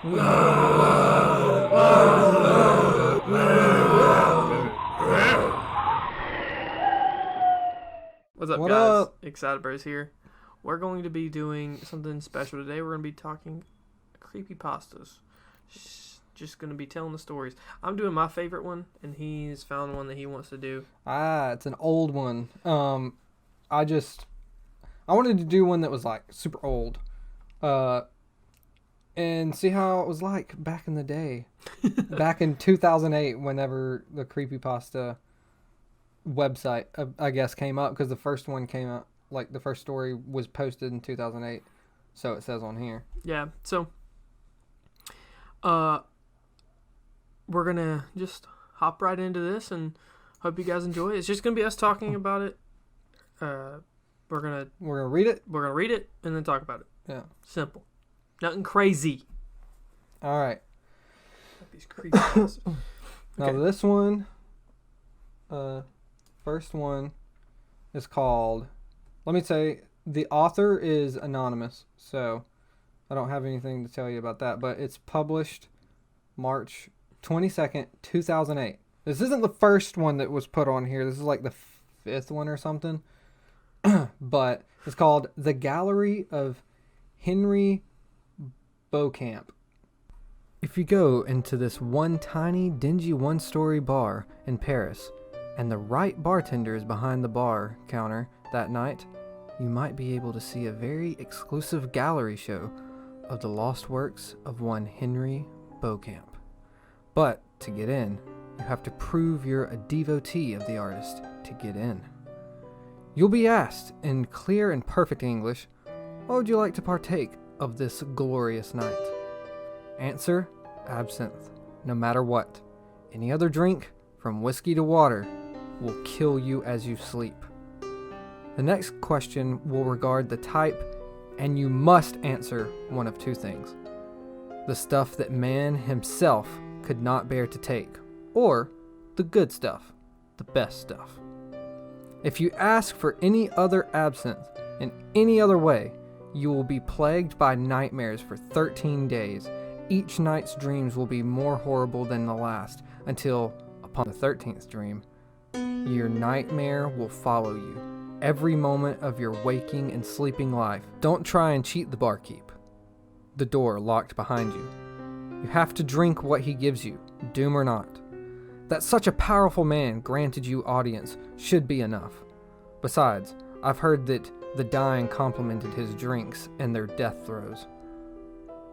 What's up, What guys? up? ExcitaBros here. We're going to be doing something special today. We're going to be talking creepypastas. Just going to be telling the stories. I'm doing my favorite one, and he's found one that he wants to do. It's an old one. I wanted to do one that was like super old, and see how it was like back in the day, back in 2008, whenever the creepypasta website, I guess, came up, because the first one came out, like the first story was posted in 2008, so it says on here. Yeah, so we're going to just hop right into this and hope you guys enjoy it. It's just going to be us talking about it. We're gonna read it. We're gonna read it and then talk about it. Yeah. Simple. Nothing crazy. All right. These creepypastas. Now this one, first one is called, let me say, the author is anonymous, so I don't have anything to tell you about that, but it's published March 22nd, 2008. This isn't the first one that was put on here. This is like the fifth one or something. But it's called The Gallery of Henry Beauchamp. If you go into this one tiny, dingy one-story bar in Paris, and the right bartender is behind the bar counter that night, you might be able to see a very exclusive gallery show of the lost works of one Henry Beauchamp. But to get in, you have to prove you're a devotee of the artist to get in. You'll be asked in clear and perfect English, what would you like to partake of this glorious night? Answer, absinthe, no matter what. Any other drink, from whiskey to water, will kill you as you sleep. The next question will regard the type, and you must answer one of two things. The stuff that man himself could not bear to take, or the good stuff, the best stuff. If you ask for any other absinthe in any other way, you will be plagued by nightmares for 13 days. Each night's dreams will be more horrible than the last, until, upon the 13th dream, your nightmare will follow you every moment of your waking and sleeping life. Don't try and cheat the barkeep. The door locked behind you. You have to drink what he gives you, doom or not. That such a powerful man granted you audience should be enough. Besides, I've heard that the dying complimented his drinks and their death throes.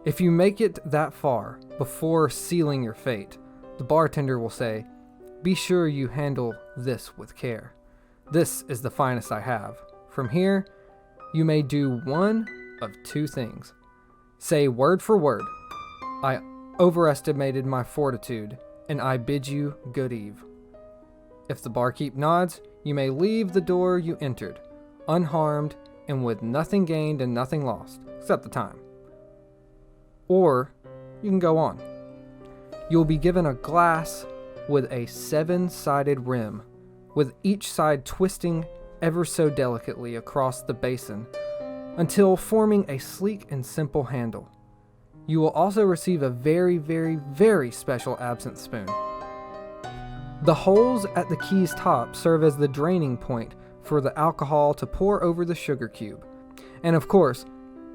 If you make it that far before sealing your fate, the bartender will say, "Be sure you handle this with care. This is the finest I have. From here, you may do one of two things. Say word for word, 'I overestimated my fortitude, and I bid you good eve.' If the barkeep nods, you may leave the door you entered, unharmed and with nothing gained and nothing lost, except the time. Or you can go on. You'll be given a glass with a 7-sided rim, with each side twisting ever so delicately across the basin until forming a sleek and simple handle. You will also receive a very, very, very special absinthe spoon. The holes at the key's top serve as the draining point for the alcohol to pour over the sugar cube. And of course,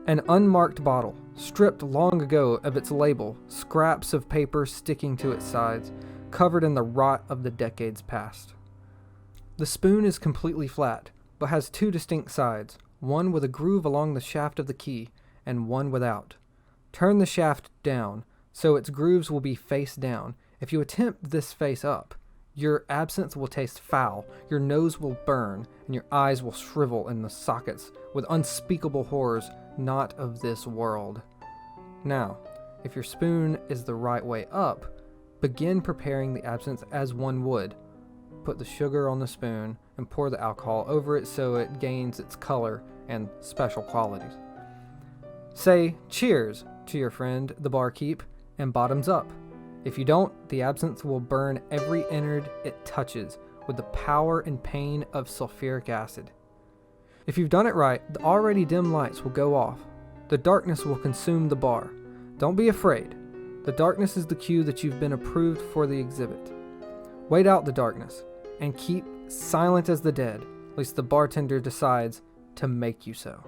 an unmarked bottle, stripped long ago of its label, scraps of paper sticking to its sides, covered in the rot of the decades past. The spoon is completely flat, but has two distinct sides, one with a groove along the shaft of the key, and one without. Turn the shaft down, so its grooves will be face down. If you attempt this face up, your absinthe will taste foul, your nose will burn, and your eyes will shrivel in the sockets with unspeakable horrors not of this world. Now, if your spoon is the right way up, begin preparing the absinthe as one would. Put the sugar on the spoon and pour the alcohol over it so it gains its color and special qualities. Say cheers to your friend the barkeep and bottoms up. If you don't, the absinthe will burn every innard it touches with the power and pain of sulfuric acid. If you've done it right, the already dim lights will go off. The darkness will consume the bar. Don't be afraid. The darkness is the cue that you've been approved for the exhibit. Wait out the darkness and keep silent as the dead, lest the bartender decides to make you so.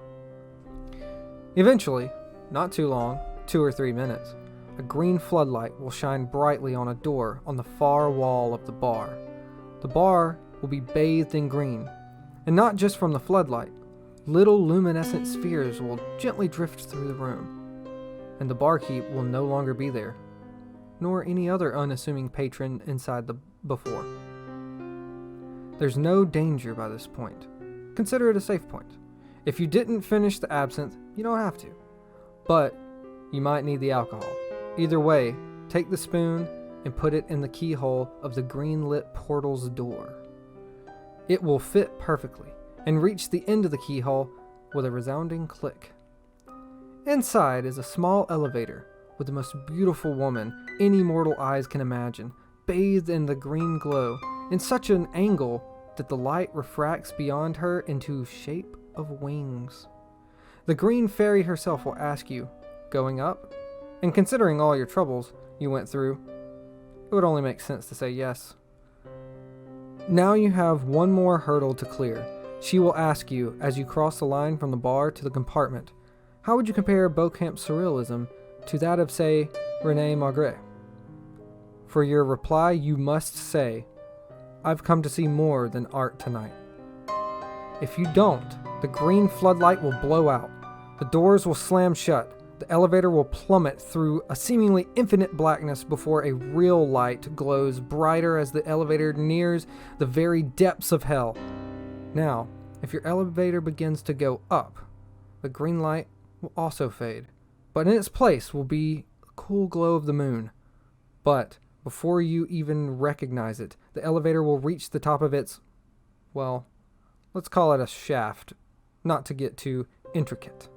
Eventually, not too long, 2 or 3 minutes, a green floodlight will shine brightly on a door on the far wall of the bar. The bar will be bathed in green, and not just from the floodlight. Little luminescent spheres will gently drift through the room, and the barkeep will no longer be there, nor any other unassuming patron inside the before. There's no danger by this point. Consider it a safe point. If you didn't finish the absinthe, you don't have to, but you might need the alcohol. Either way, take the spoon and put it in the keyhole of the green-lit portal's door. It will fit perfectly and reach the end of the keyhole with a resounding click. Inside is a small elevator with the most beautiful woman any mortal eyes can imagine, bathed in the green glow in such an angle that the light refracts beyond her into shape of wings. The green fairy herself will ask you, going up? And considering all your troubles you went through, it would only make sense to say yes. Now you have one more hurdle to clear. She will ask you, as you cross the line from the bar to the compartment, how would you compare Beaucamp's surrealism to that of, say, René Magritte? For your reply, you must say, I've come to see more than art tonight. If you don't, the green floodlight will blow out. The doors will slam shut. The elevator will plummet through a seemingly infinite blackness before a real light glows brighter as the elevator nears the very depths of hell. Now, if your elevator begins to go up, the green light will also fade, but in its place will be the cool glow of the moon. But before you even recognize it, the elevator will reach the top of its, well, let's call it a shaft, not to get too intricate.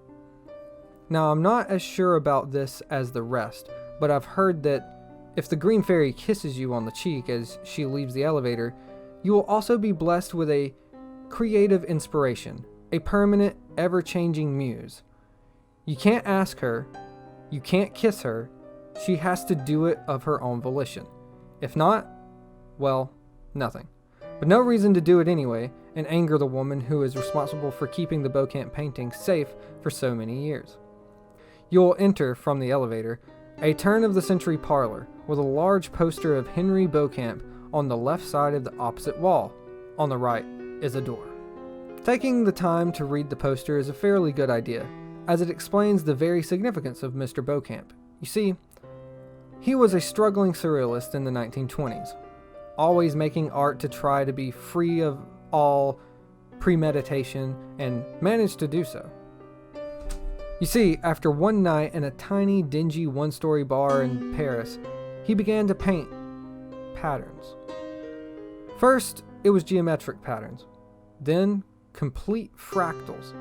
Now, I'm not as sure about this as the rest, but I've heard that if the green fairy kisses you on the cheek as she leaves the elevator, you will also be blessed with a creative inspiration, a permanent, ever-changing muse. You can't ask her, you can't kiss her, she has to do it of her own volition. If not, well, nothing. But no reason to do it anyway and anger the woman who is responsible for keeping the Beaucamp painting safe for so many years. You will enter from the elevator a turn-of-the-century parlor with a large poster of Henry Beaucamp on the left side of the opposite wall. On the right is a door. Taking the time to read the poster is a fairly good idea, as it explains the very significance of Mr. Beaucamp. You see, he was a struggling surrealist in the 1920s, always making art to try to be free of all premeditation, and managed to do so. You see, after one night in a tiny, dingy one-story bar in Paris, he began to paint patterns. First, it was geometric patterns, then complete fractals,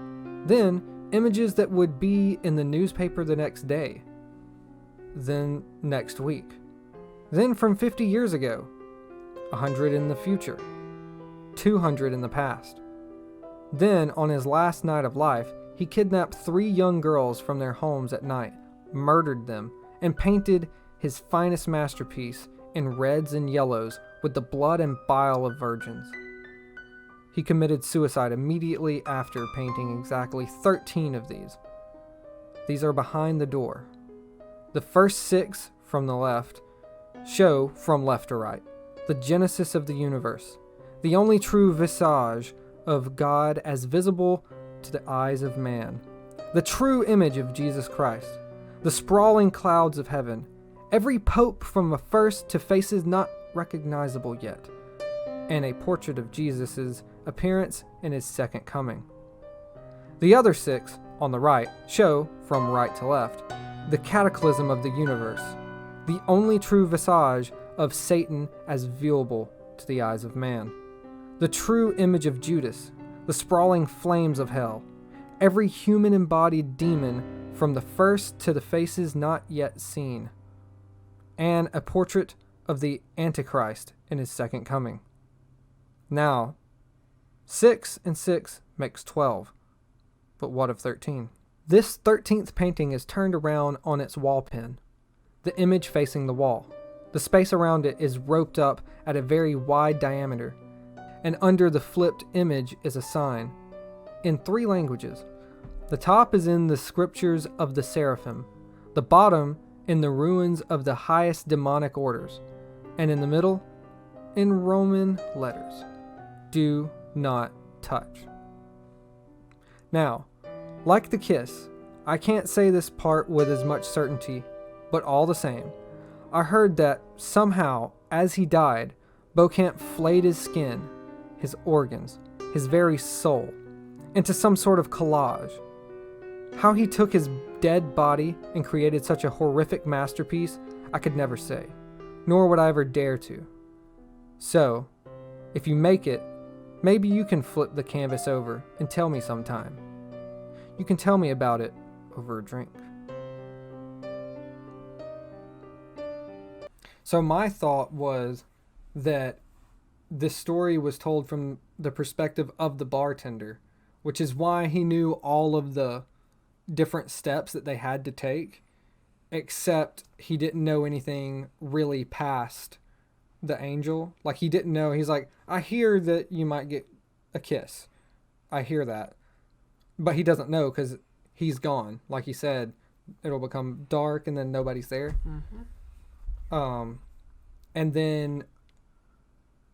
then images that would be in the newspaper the next day, then next week, then from 50 years ago, 100 in the future, 200 in the past. Then, on his last night of life, he kidnapped 3 young girls from their homes at night, murdered them, and painted his finest masterpiece in reds and yellows with the blood and bile of virgins. He committed suicide immediately after painting exactly 13 of these. These are behind the door. The first 6 from the left show, from left to right, the genesis of the universe, the only true visage of God as visible to the eyes of man, the true image of Jesus Christ, the sprawling clouds of heaven, every pope from a first to faces not recognizable yet, and a portrait of Jesus' appearance in his second coming. The other 6, on the right, show, from right to left, the cataclysm of the universe, the only true visage of Satan as viewable to the eyes of man, the true image of Judas, the sprawling flames of hell, every human embodied demon from the first to the faces not yet seen, and a portrait of the Antichrist in his second coming. Now, 6 and 6 makes 12, but what of 13? This 13th painting is turned around on its wall pin. the image facing the wall. The space around it is roped up at a very wide diameter, and under the flipped image is a sign, in 3 languages. The top is in the scriptures of the seraphim, the bottom in the ruins of the highest demonic orders, and in the middle, in Roman letters, do not touch. Now, like the kiss, I can't say this part with as much certainty, but all the same, I heard that somehow, as he died, Beauchamp flayed his skin, his organs, his very soul, into some sort of collage. How he took his dead body and created such a horrific masterpiece, I could never say, nor would I ever dare to. So, if you make it, maybe you can flip the canvas over and tell me sometime. You can tell me about it over a drink. So my thought was that this story was told from the perspective of the bartender, which is why he knew all of the different steps that they had to take, except he didn't know anything really past the angel. Like, he didn't know. He's like, I hear that you might get a kiss. I hear that. But he doesn't know because he's gone. Like he said, it'll become dark and then nobody's there. Mm-hmm. And then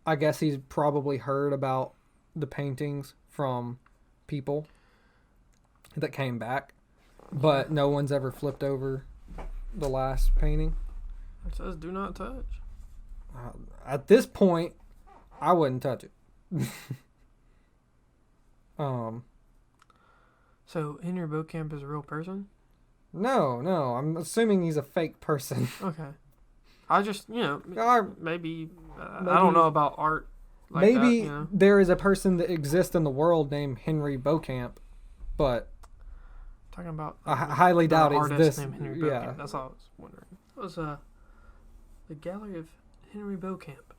I guess he's probably heard about the paintings from people that came back, but no one's ever flipped over the last painting. It says do not touch. At this point, I wouldn't touch it. So Henry Beauchamp is a real person? No, I'm assuming he's a fake person. Okay. I just, maybe maybe I don't know about art like maybe that, there is a person that exists in the world named Henry Beauchamp, but talking about I highly doubt it's this. Named Henry Beauchamp. That's all I was wondering. It was the Gallery of Henry Beauchamp,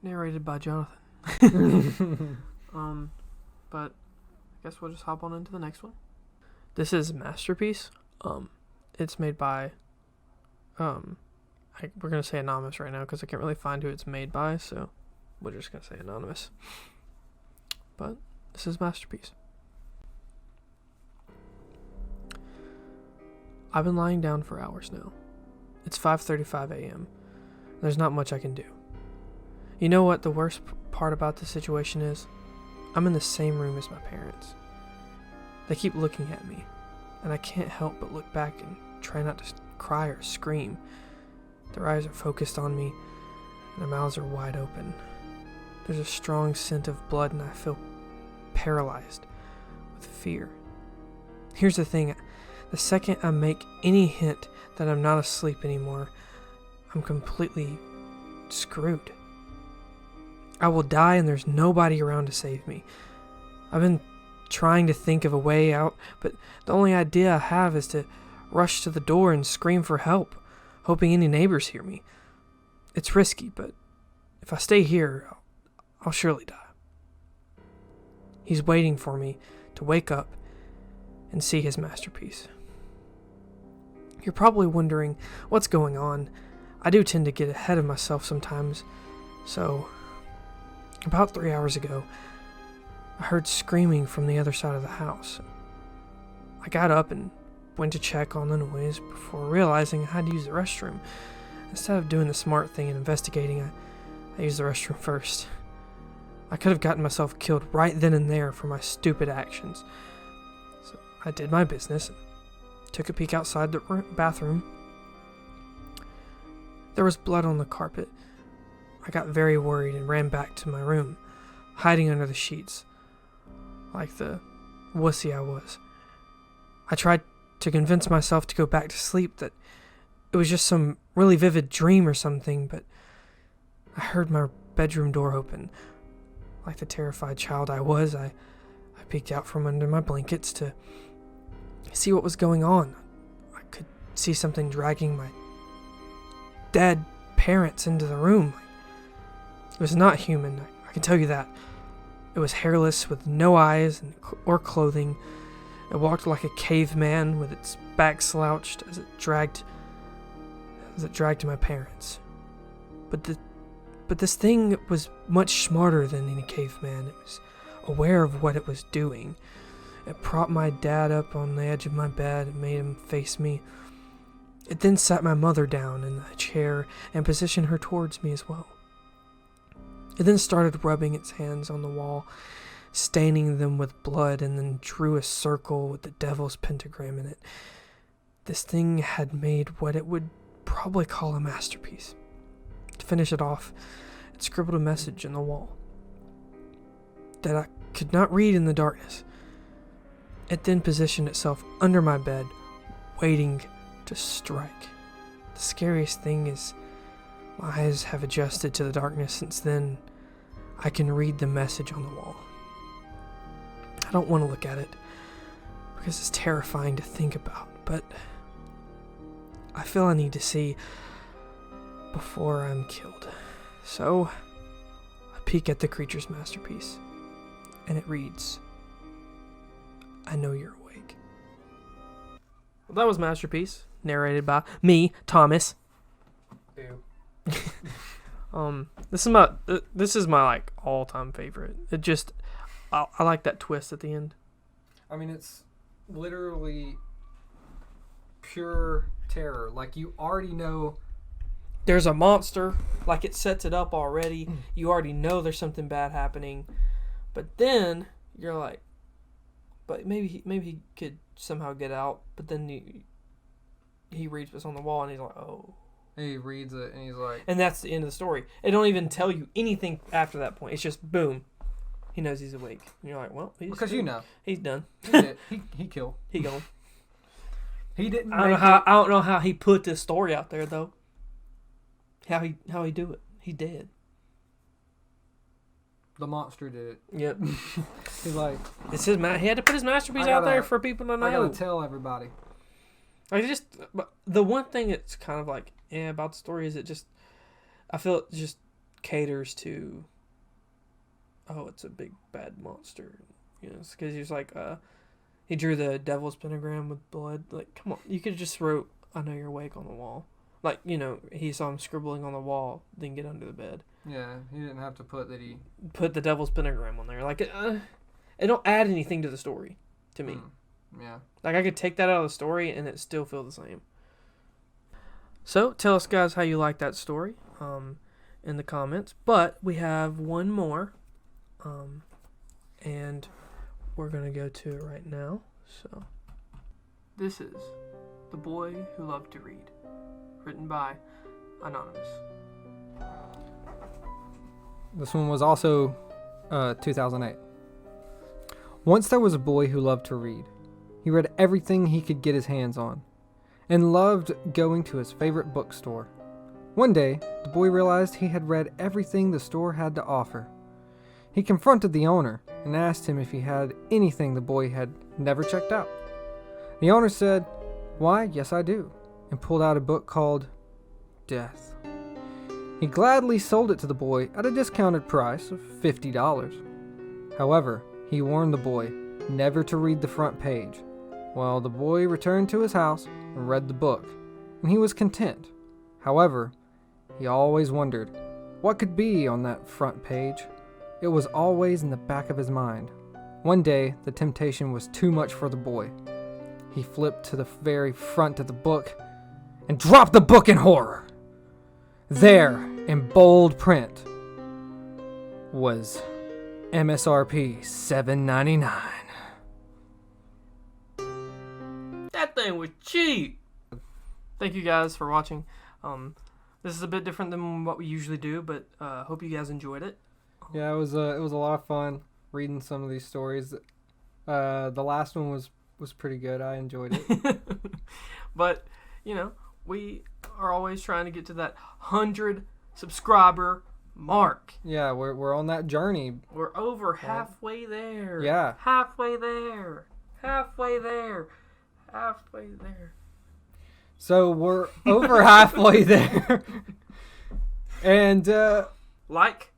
narrated by Jonathan. But I guess we'll just hop on into the next one. This is Masterpiece. It's made by we're going to say anonymous right now because I can't really find who it's made by, so we're just going to say anonymous. But this is Masterpiece. I've been lying down for hours now. It's 5:35 a.m. There's not much I can do. You know what the worst part about this situation is? I'm in the same room as my parents. They keep looking at me, and I can't help but look back and try not to cry or scream. Their eyes are focused on me, and their mouths are wide open. There's a strong scent of blood, and I feel paralyzed with fear. Here's the thing. The second I make any hint that I'm not asleep anymore, I'm completely screwed. I will die, and there's nobody around to save me. I've been trying to think of a way out, but the only idea I have is to rush to the door and scream for help, hoping any neighbors hear me. It's risky, but if I stay here, I'll surely die. He's waiting for me to wake up and see his masterpiece. You're probably wondering what's going on. I do tend to get ahead of myself sometimes, so about 3 hours ago, I heard screaming from the other side of the house. I got up and went to check on the noise before realizing I had to use the restroom. Instead of doing the smart thing and investigating, I used the restroom first. I could have gotten myself killed right then and there for my stupid actions. So I did my business and took a peek outside the bathroom. There was blood on the carpet. I got very worried and ran back to my room, hiding under the sheets, like the wussy I was. I tried to convince myself to go back to sleep, that it was just some really vivid dream or something, but I heard my bedroom door open. Like the terrified child I was, I peeked out from under my blankets to see what was going on. I could see something dragging my dead parents into the room. It was not human, I can tell you that. It was hairless, with no eyes or clothing. It walked like a caveman, with its back slouched as it dragged as it dragged to my parents. But this thing was much smarter than any caveman. It was aware of what it was doing. It propped my dad up on the edge of my bed and made him face me. It then sat my mother down in a chair and positioned her towards me as well. It then started rubbing its hands on the wall, staining them with blood, and then drew a circle with the devil's pentagram in it. This thing had made what it would probably call a masterpiece. To finish it off, it scribbled a message in the wall that I could not read in the darkness. It then positioned itself under my bed, waiting to strike. The scariest thing is my eyes have adjusted to the darkness since then. I can read the message on the wall. I don't want to look at it because it's terrifying to think about, but I feel I need to see before I'm killed. So I peek at the creature's masterpiece, and it reads, "I know you're awake." Well, that was Masterpiece, narrated by me, Thomas. Ew. This is my like all-time favorite. It just I like that twist at the end. I mean, it's literally pure terror. Like, you already know. There's a monster, like it sets it up already. You already know there's something bad happening, but then you're like, but maybe he could somehow get out. But then he reads what's on the wall, and he's like, oh. He reads it, and he's like... And that's the end of the story. It don't even tell you anything after that point. It's just, boom. He knows he's awake. And you're like, well, he's because you know. He's done. He killed. He gone. He didn't I don't know how he put this story out there, though. How he do it. He did. The monster did it. Yep. He's like... It's his he had to put his masterpiece out there for people to know. I gotta tell everybody. The one thing that's kind of like, about the story is I feel it just caters to, it's a big bad monster. You know, because he's like, he drew the devil's pentagram with blood. Like, come on, you could have just wrote, "I know you're awake" on the wall. Like, you know, he saw him scribbling on the wall, then get under the bed. Yeah, he didn't have to put that he... Put the devil's pentagram on there. Like, it don't add anything to the story, to me. Yeah. Like, I could take that out of the story and it still feel the same. So, tell us, guys, how you like that story in the comments. But we have one more, and we're going to go to it right now. So, this is The Boy Who Loved to Read, written by Anonymous. This one was also 2008. Once there was a boy who loved to read. He read everything he could get his hands on, and loved going to his favorite bookstore. One day, the boy realized he had read everything the store had to offer. He confronted the owner and asked him if he had anything the boy had never checked out. The owner said, "Why, yes I do," and pulled out a book called Death. He gladly sold it to the boy at a discounted price of $50. However, he warned the boy never to read the front page. Well, the boy returned to his house and read the book, and he was content. However, he always wondered what could be on that front page. It was always in the back of his mind. One day, the temptation was too much for the boy. He flipped to the very front of the book and dropped the book in horror. There, in bold print, was MSRP $7.99. That thing was cheap. Thank you guys for watching. This is a bit different than what we usually do, but hope you guys enjoyed it. Yeah, it was a lot of fun reading some of these stories. The last one was pretty good. I enjoyed it. But, you know, we are always trying to get to that 100 subscriber mark. Yeah, we're on that journey. We're over halfway there. Yeah. Halfway there. Halfway there. Halfway there. So we're over halfway there. And like,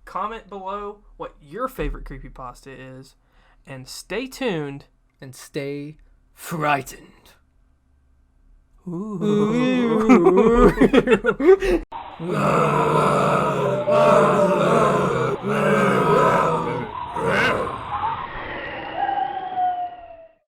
comment below what your favorite creepypasta is, and stay tuned and stay frightened. Ooh. Ooh.